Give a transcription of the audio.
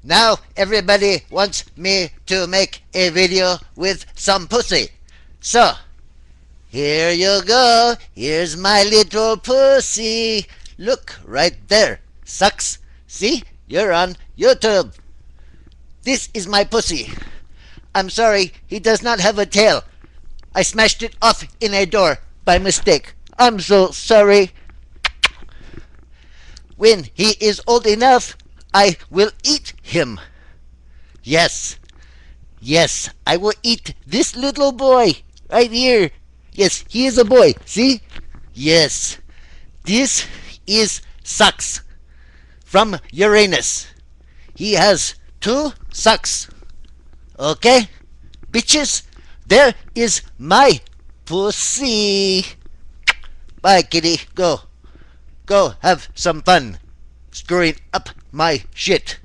Now everybody wants me to make a video with some pussy. So, here you go. Here's my little pussy. Look, right there. Sucks. See? You're on YouTube. This is my pussy. I'm sorry, he does not have a tail. I smashed it off in a door by mistake. I'm so sorry. When he is old enough, I will eat him. Yes. Yes, I will eat this little boy right here. Yes, he is a boy. See? Yes. This is Sucks from Uranus. He has 2 sucks. Okay? Bitches, there is my pussy. Bye, kitty. Go. Go have some fun screwing up my shit.